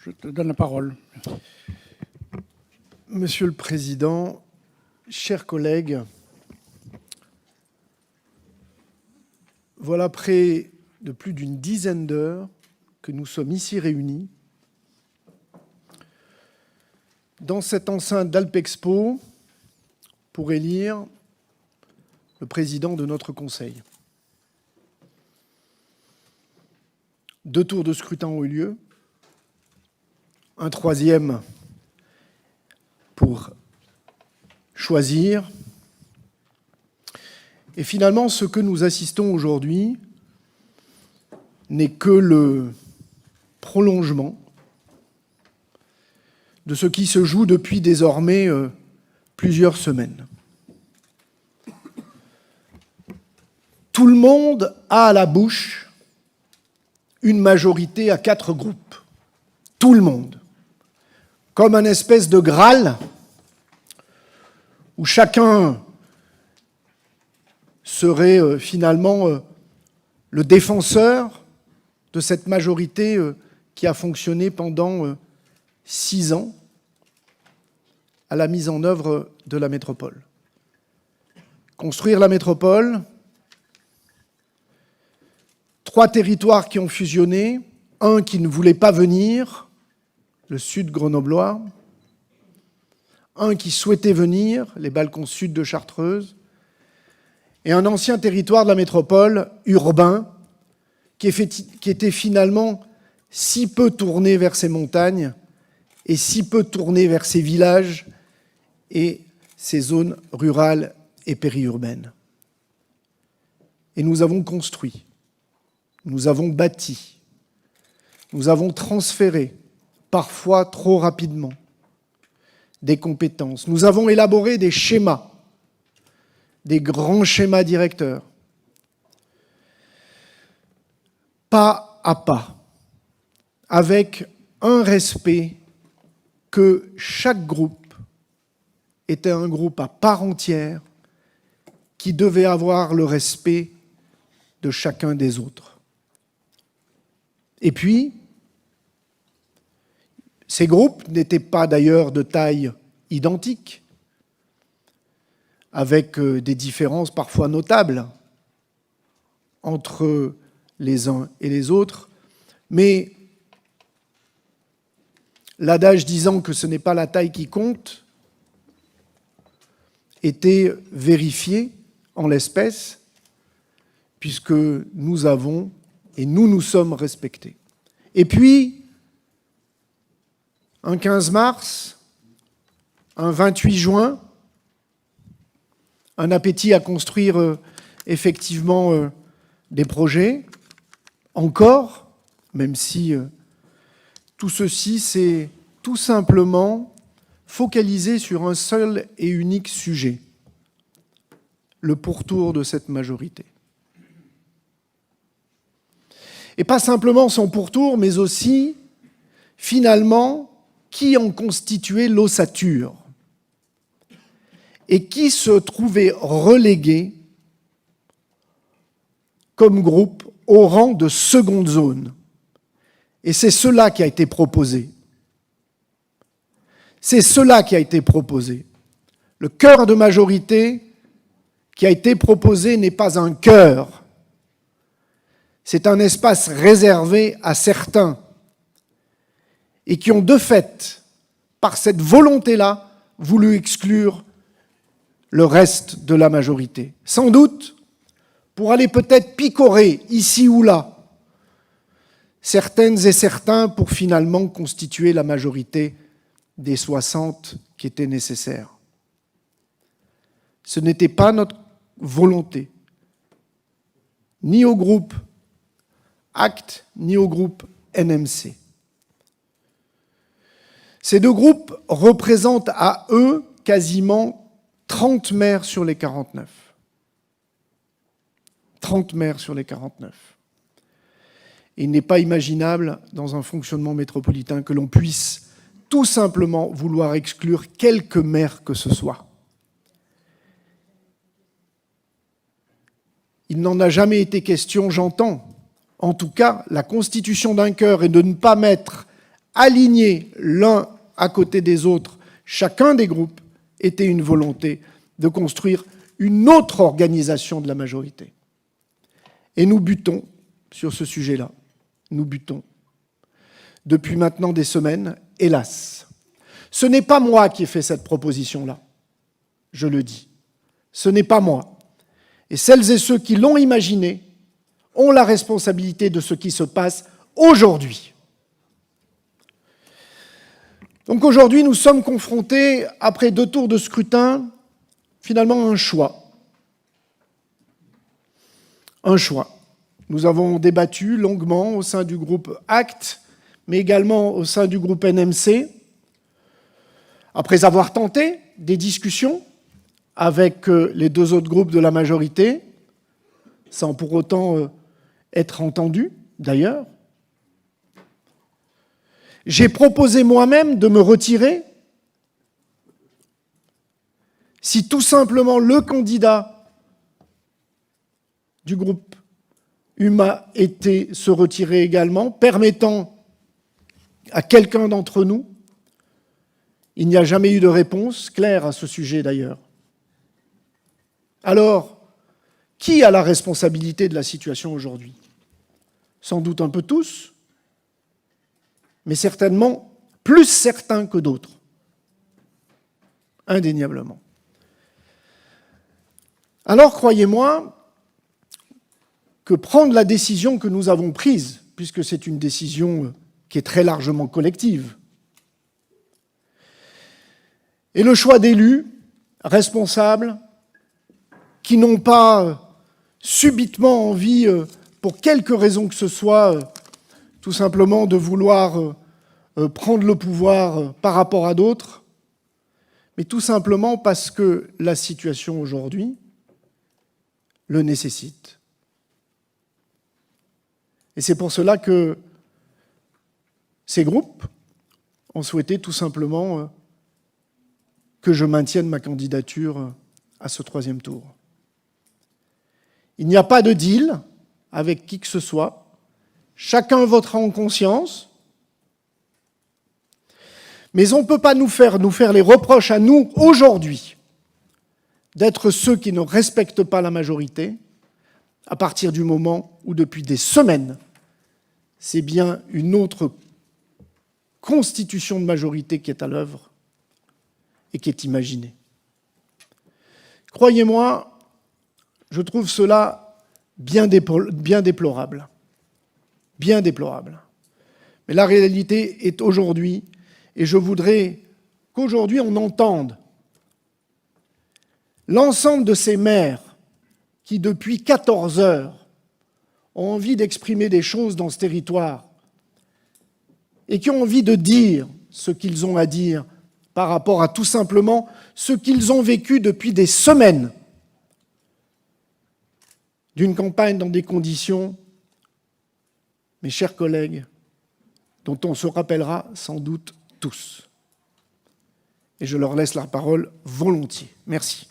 Je te donne la parole. Monsieur le Président, chers collègues, voilà près de plus d'une dizaine d'heures que nous sommes ici réunis dans cette enceinte d'Alpexpo pour élire le président de notre Conseil. 2 tours de scrutin ont eu lieu, un troisième pour choisir. Et finalement, ce que nous assistons aujourd'hui n'est que le prolongement de ce qui se joue depuis désormais plusieurs semaines. Tout le monde a à la bouche une majorité à 4 groupes. Tout le monde. Comme un espèce de Graal où chacun serait finalement le défenseur de cette majorité qui a fonctionné pendant 6 ans à la mise en œuvre de la métropole. Construire la métropole, 3 territoires qui ont fusionné, un qui ne voulait pas venir, le sud grenoblois, un qui souhaitait venir, les Balkans sud de Chartreuse, et un ancien territoire de la métropole, urbain, qui était finalement si peu tourné vers ses montagnes et si peu tourné vers ses villages et ses zones rurales et périurbaines. Et nous avons construit, nous avons bâti, nous avons transféré, parfois trop rapidement, des compétences. Nous avons élaboré des schémas, des grands schémas directeurs, pas à pas, avec un respect que chaque groupe était un groupe à part entière qui devait avoir le respect de chacun des autres. Et puis, ces groupes n'étaient pas d'ailleurs de taille identique, avec des différences parfois notables entre les uns et les autres, mais l'adage disant que ce n'est pas la taille qui compte était vérifié en l'espèce, puisque nous avons et nous sommes respectés. Et puis, un 15 mars, un 28 juin, un appétit à construire effectivement des projets, encore, même si tout ceci s'est tout simplement focalisé sur un seul et unique sujet, le pourtour de cette majorité. Et pas simplement son pourtour, mais aussi, finalement, qui en constituait l'ossature et qui se trouvait relégué comme groupe au rang de seconde zone. Et c'est cela qui a été proposé. C'est cela qui a été proposé. Le cœur de majorité qui a été proposé n'est pas un cœur. C'est un espace réservé à certains et qui ont de fait, par cette volonté-là, voulu exclure le reste de la majorité. Sans doute pour aller peut-être picorer ici ou là certaines et certains pour finalement constituer la majorité des 60 qui étaient nécessaires. Ce n'était pas notre volonté, ni au groupe ACT, ni au groupe NMC. Ces 2 groupes représentent à eux quasiment 30 maires sur les 49. 30 maires sur les 49. Et il n'est pas imaginable, dans un fonctionnement métropolitain, que l'on puisse tout simplement vouloir exclure quelque maire que ce soit. Il n'en a jamais été question, j'entends, en tout cas, la constitution d'un cœur et de ne pas mettre alignés l'un à côté des autres, chacun des groupes, était une volonté de construire une autre organisation de la majorité. Et nous butons sur ce sujet-là. Nous butons. Depuis maintenant des semaines, hélas. Ce n'est pas moi qui ai fait cette proposition-là. Je le dis. Ce n'est pas moi. Et celles et ceux qui l'ont imaginé ont la responsabilité de ce qui se passe aujourd'hui. Donc aujourd'hui, nous sommes confrontés, après 2 tours de scrutin, finalement à un choix. Un choix. Nous avons débattu longuement au sein du groupe ACT, mais également au sein du groupe NMC, après avoir tenté des discussions avec les 2 autres groupes de la majorité, sans pour autant être entendus, d'ailleurs. J'ai proposé moi-même de me retirer si tout simplement le candidat du groupe UMA était se retirer également, permettant à quelqu'un d'entre nous, il n'y a jamais eu de réponse claire à ce sujet d'ailleurs. Alors, qui a la responsabilité de la situation aujourd'hui? Sans doute un peu tous, mais certainement plus certains que d'autres, indéniablement. Alors, croyez-moi que prendre la décision que nous avons prise, puisque c'est une décision qui est très largement collective, et le choix d'élus responsables qui n'ont pas subitement envie, pour quelque raison que ce soit, tout simplement de vouloir prendre le pouvoir par rapport à d'autres, mais tout simplement parce que la situation aujourd'hui le nécessite. Et c'est pour cela que ces groupes ont souhaité tout simplement que je maintienne ma candidature à ce 3e tour. Il n'y a pas de deal avec qui que ce soit. Chacun votera en conscience. Mais on ne peut pas nous faire les reproches à nous, aujourd'hui, d'être ceux qui ne respectent pas la majorité, à partir du moment où, depuis des semaines, c'est bien une autre constitution de majorité qui est à l'œuvre et qui est imaginée. Croyez-moi, je trouve cela bien déplorable. Bien déplorable. Mais la réalité est aujourd'hui, et je voudrais qu'aujourd'hui on entende l'ensemble de ces maires qui, depuis 14 heures, ont envie d'exprimer des choses dans ce territoire et qui ont envie de dire ce qu'ils ont à dire par rapport à tout simplement ce qu'ils ont vécu depuis des semaines d'une campagne dans des conditions, mes chers collègues, dont on se rappellera sans doute tous. Et je leur laisse la parole volontiers. Merci.